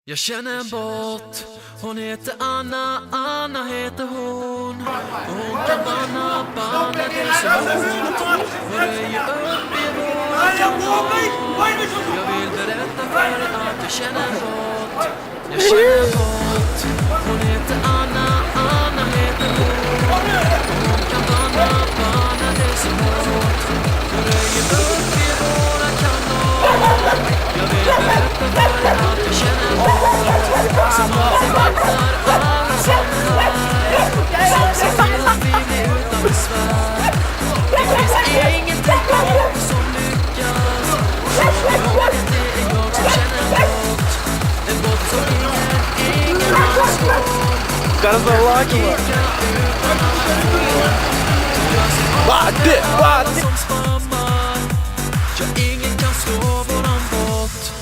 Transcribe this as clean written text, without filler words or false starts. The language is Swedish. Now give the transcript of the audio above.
Jag känner en bot, hon heter Anna, Anna heter hon. Hon kan banna det så hårt och röjer upp i våra kamrat. Jag vill berätta för dig att jag känner en bot. Jag känner en bot, hon heter Anna, Anna heter hon. Hon kan banna det så hårt och röjer upp i våra kamrat. Jag vill berätta för dig att jag känner en bot som alltid vaktar alla som är här, som ser till att vi blir utan besvär. Det finns ingenting kvar som lyckas. Jag ihåg att det är jag som känner en bot. En bot som ingen annan slår. Cara så lucky, mano. Bate, bate. Ja, ingen kan slå våran bot.